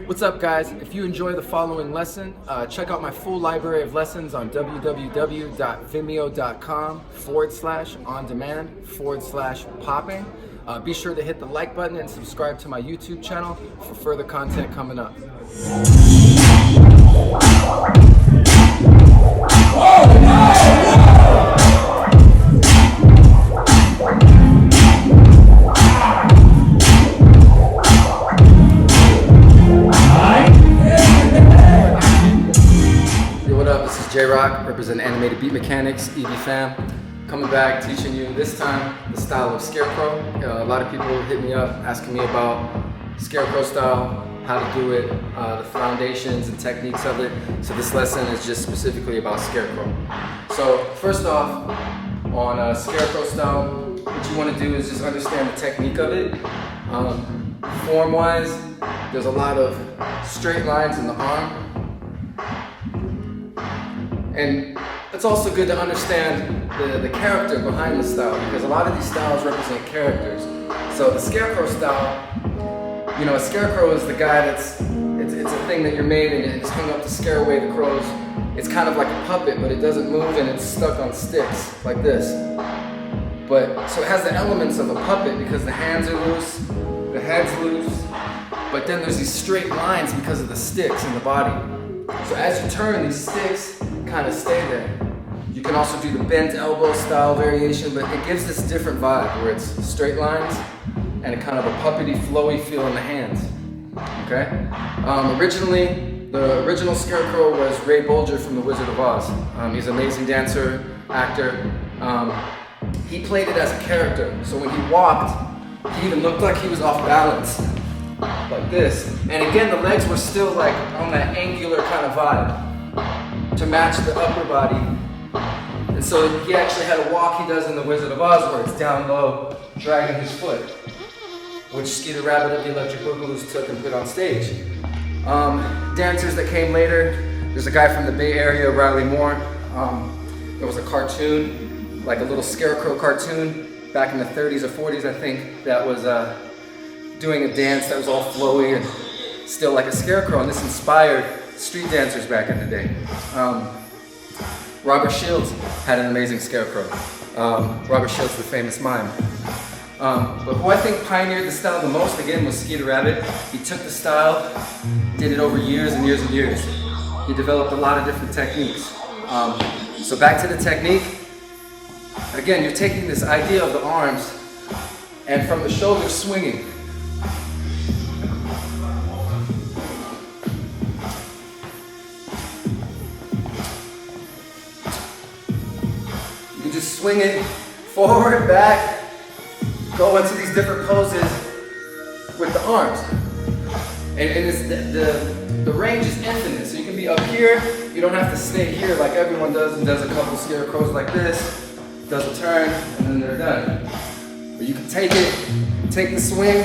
What's up, guys? If you enjoy the following lesson, check out my full library of lessons on www.vimeo.com/on-demand/popping. Be sure to hit the like button and subscribe to my YouTube channel for further content coming up. This is Jrock, represent Animated Beat Mechanics, EB fam. Coming back, teaching you this time the style of Scarecrow. A lot of people hit me up asking me about Scarecrow style, how to do it, the foundations and techniques of it. So this lesson is just specifically about Scarecrow. So first off, on Scarecrow style, what you want to do is just understand the technique of it. Form-wise, there's a lot of straight lines in the arm. And it's also good to understand the character behind the style, because a lot of these styles represent characters. So the Scarecrow style, you know, a Scarecrow is the guy it's a thing that you're made and it's hung up to scare away the crows. It's kind of like a puppet, but it doesn't move and it's stuck on sticks, like this. So it has the elements of a puppet because the hands are loose, the head's loose, but then there's these straight lines because of the sticks in the body. So as you turn, these sticks kind of stay there. You can also do the bent elbow style variation, but it gives this different vibe where it's straight lines and a kind of a puppety, flowy feel in the hands. Okay? Originally, the original Scarecrow was Ray Bolger from The Wizard of Oz. He's an amazing dancer, actor. He played it as a character, so when he walked, he even looked like he was off balance, like this. And again, the legs were still like on that angular kind of vibe to match the upper body. And so he actually had a walk he does in The Wizard of Oz where it's down low, dragging his foot, which Skeeter Rabbit of the Electric Boogaloo's took and put on stage. Dancers that came later, there's a guy from the Bay Area, Riley Moore. There was a cartoon, like a little Scarecrow cartoon, back in the 30s or 40s, I think, that was doing a dance that was all flowy and still like a Scarecrow, and this inspired street dancers back in the day. Robert Shields had an amazing Scarecrow. Robert Shields, the famous mime. But who I think pioneered the style the most, again, was Skeeter Rabbit. He took the style, did it over years and years and years. He developed a lot of different techniques. So back to the technique. Again, you're taking this idea of the arms and from the shoulders swinging. You just swing it forward, back, go into these different poses with the arms. And the range is infinite, so you can be up here, you don't have to stay here like everyone does and does a couple Scarecrows like this, does a turn, and then they're done. But you can take the swing,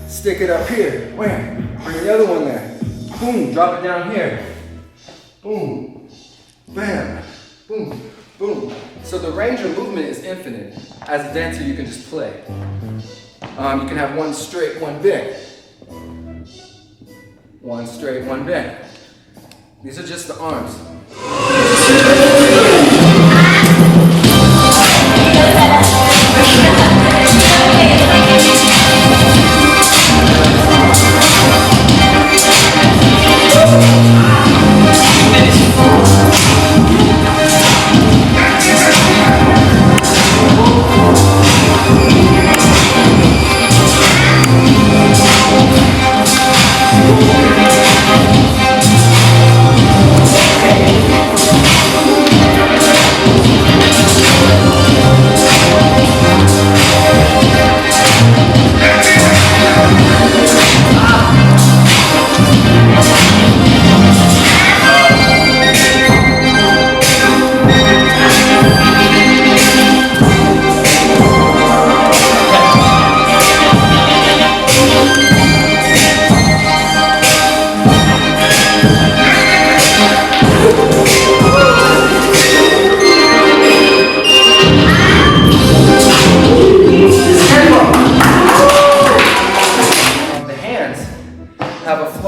stick it up here, wham, bring the other one there, boom, drop it down here, boom, bam, boom, boom. So the range of movement is infinite. As a dancer, you can just play. You can have one straight, one bent. One straight, one bent. These are just the arms.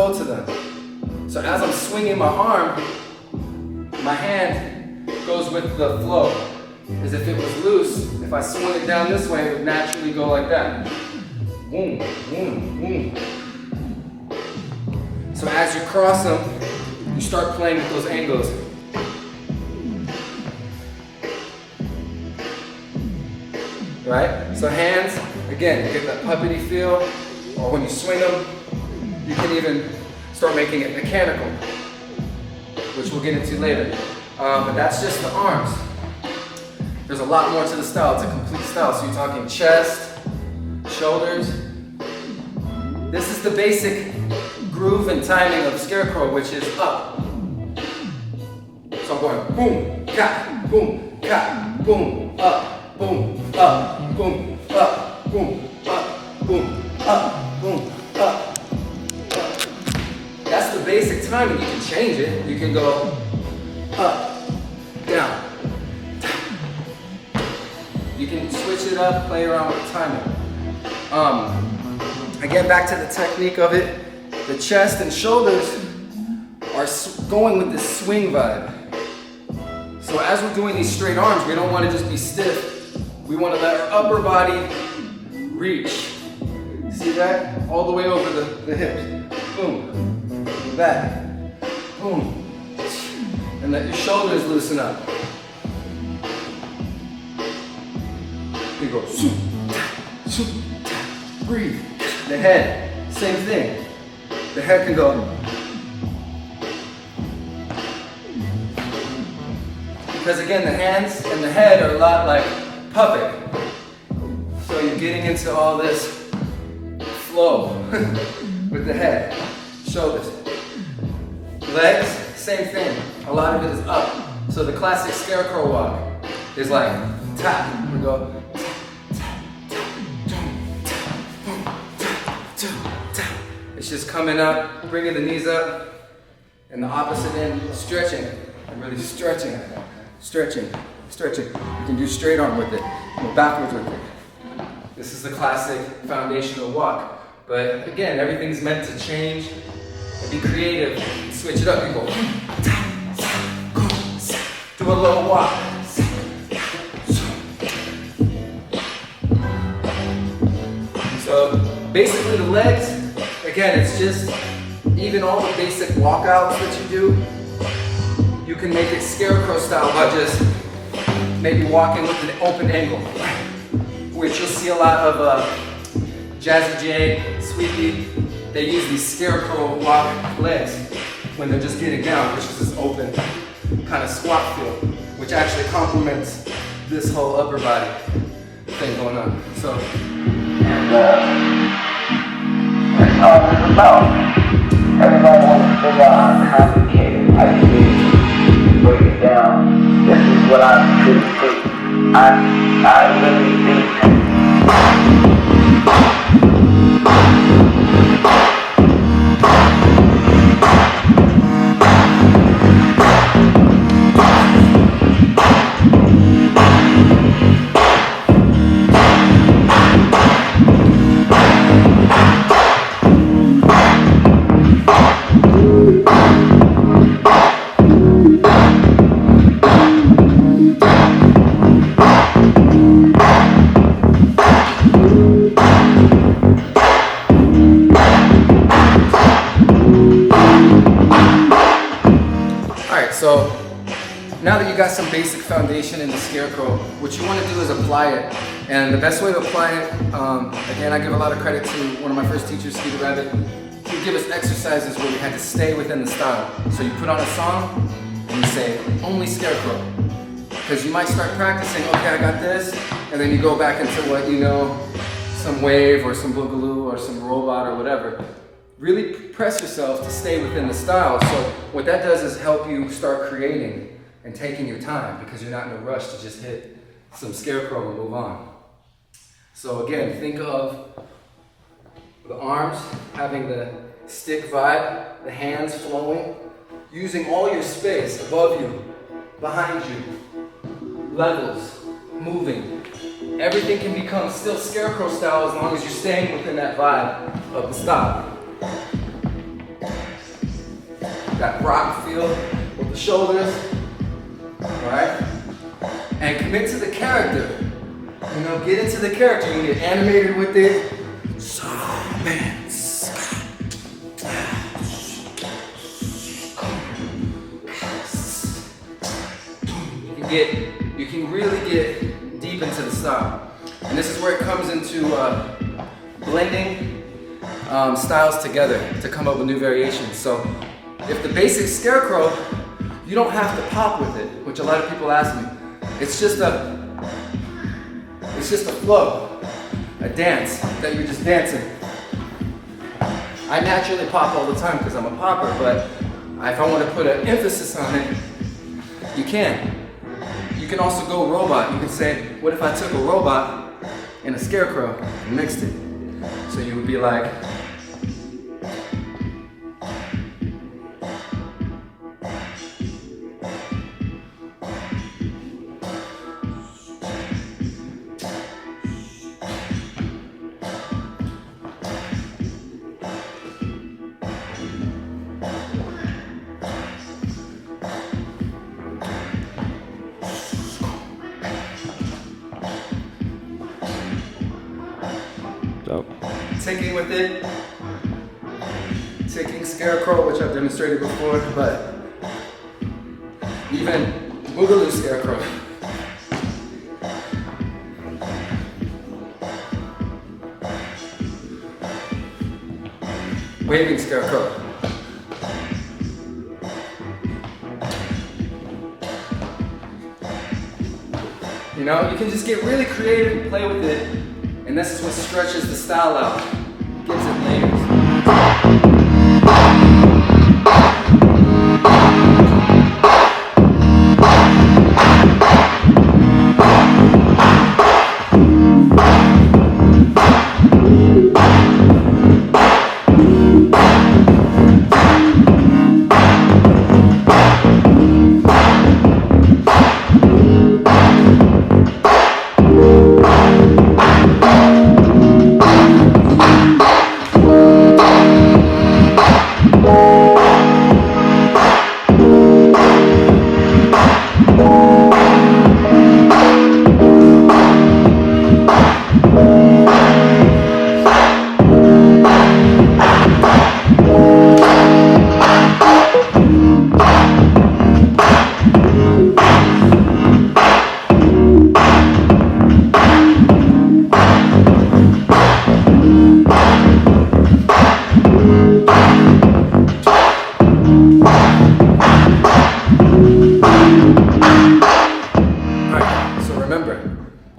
flow to them. So as I'm swinging my arm, my hand goes with the flow. As if it was loose, if I swung it down this way, it would naturally go like that. Boom, boom, boom. So as you cross them, you start playing with those angles. Right? So hands, again, you get that puppety feel, or when you swing them, you can even start making it mechanical, which we'll get into later. But that's just the arms. There's a lot more to the style. It's a complete style. So you're talking chest, shoulders. This is the basic groove and timing of Scarecrow, which is up. So I'm going boom, ka, boom, up, boom, up, boom, up, boom, up, boom, up, boom, up. That's the basic timing. You can change it. You can go up, down. You can switch it up, play around with the timing. Again, back to the technique of it. The chest and shoulders are going with this swing vibe. So as we're doing these straight arms, we don't want to just be stiff. We want to let our upper body reach. See that? All the way over the hips. Boom. Back. Boom. And let your shoulders loosen up. You go, shoot, shoot, breathe. The head, same thing. The head can go. Because again, the hands and the head are a lot like puppet. So you're getting into all this flow with the head, shoulders. Legs, same thing. A lot of it is up. So the classic Scarecrow walk is like tap. We go. It's just coming up, bringing the knees up, and the opposite end, stretching it. I'm really stretching it. Stretching, stretching. You can do straight arm with it, go backwards with it. This is the classic foundational walk. But again, everything's meant to change. Be creative, switch it up. You go, do a little walk. So basically the legs, again, it's just even all the basic walkouts that you do, you can make it Scarecrow style by just maybe walking with an open angle, which you'll see a lot of Jazzy J, Sweepy, they use these Scarecrow walk legs when they're just getting down, which is this open kind of squat feel, which actually complements this whole upper body thing going on. So, and that's all it's about. Everybody wants to figure out how complicated. I see break it down. This is what I truly think. I really think so now that you got some basic foundation in the Scarecrow, what you want to do is apply it. And the best way to apply it, again, I give a lot of credit to one of my first teachers, Steve Rabbit. He would give us exercises where we had to stay within the style. So you put on a song and you say, only Scarecrow. Because you might start practicing, okay, I got this, and then you go back into what you know, some wave or some boogaloo or some robot or whatever. Really press yourself to stay within the style. So what that does is help you start creating and taking your time because you're not in a rush to just hit some Scarecrow and move on. So again, think of the arms having the stick vibe, the hands flowing, using all your space above you, behind you, levels, moving. Everything can become still Scarecrow style as long as you're staying within that vibe of the style. that rock feel with the shoulders, all right? And commit to the character. You know, get into the character. You can get animated with it. So, man. You can really get deep into the style. And this is where it comes into blending styles together to come up with new variations. So if the basic Scarecrow, you don't have to pop with it, which a lot of people ask me. It's just a flow, a dance that you're just dancing. I naturally pop all the time because I'm a popper, but if I want to put an emphasis on it, you can. You can also go robot. You can say, what if I took a robot and a Scarecrow and mixed it? So you would be like, ticking with it, ticking Scarecrow, which I've demonstrated before, but even Boogaloo Scarecrow. Waving Scarecrow. You know, you can just get really creative and play with it, and this is what stretches the style out, gives it layers.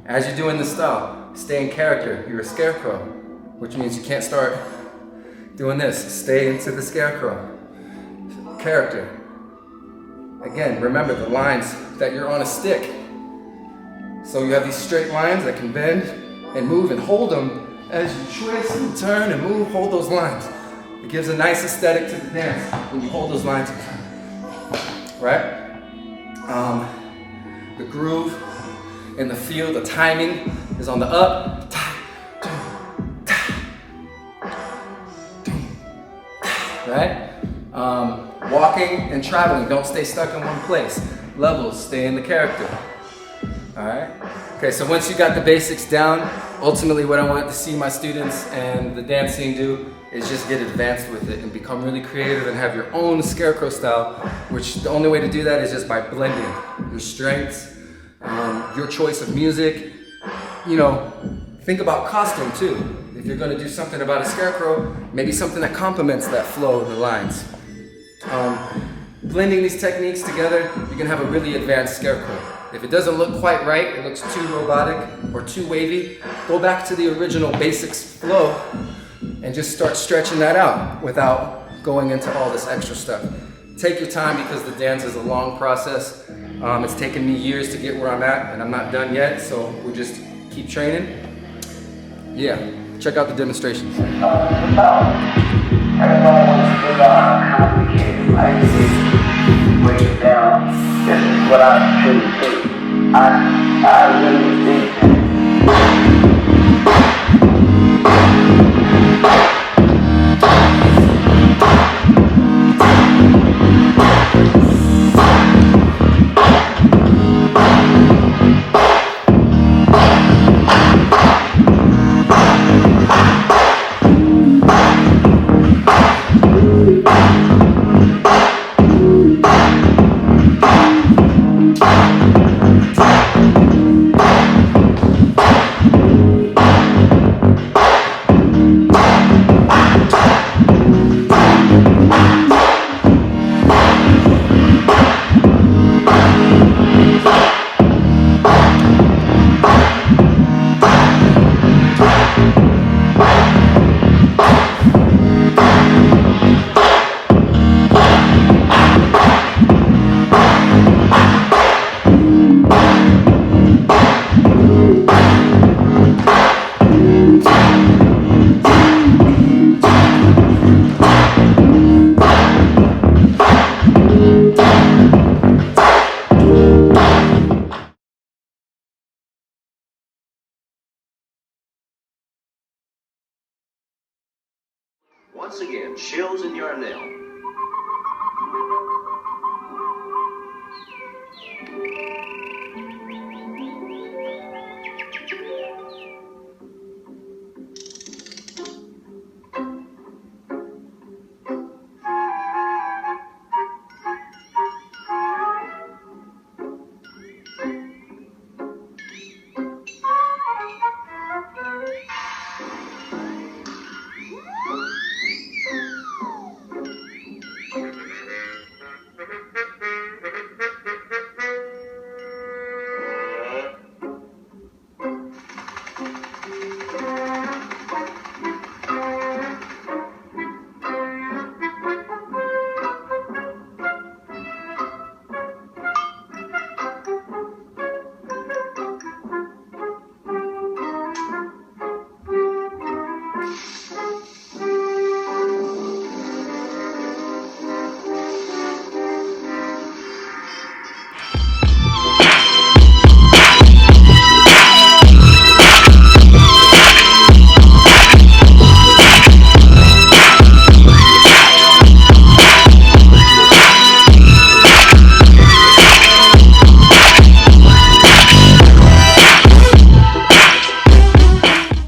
As you're doing this style, stay in character. You're a Scarecrow, which means you can't start doing this. Stay into the Scarecrow character. Again, remember the lines that you're on a stick. So you have these straight lines that can bend and move, and hold them as you twist and turn and move. Hold those lines. It gives a nice aesthetic to the dance when you hold those lines, right? The groove and the feel, the timing is on the up, right? Walking and traveling, don't stay stuck in one place. Levels, stay in the character, all right? Okay, so once you got the basics down, ultimately what I want to see my students and the dance scene do is just get advanced with it and become really creative and have your own Scarecrow style, which the only way to do that is just by blending your strengths, your choice of music. You know, think about costume too. If you're gonna do something about a Scarecrow, maybe something that complements that flow of the lines. Blending these techniques together, you can have a really advanced Scarecrow. If it doesn't look quite right, it looks too robotic or too wavy, go back to the original basics flow and just start stretching that out without going into all this extra stuff. Take your time because the dance is a long process. It's taken me years to get where I'm at, and I'm not done yet, so we'll just keep training. Yeah, check out the demonstrations. Everyone wants to complicate life, break it down. This is what I truly think. I really think that again, Shills and Yarnell.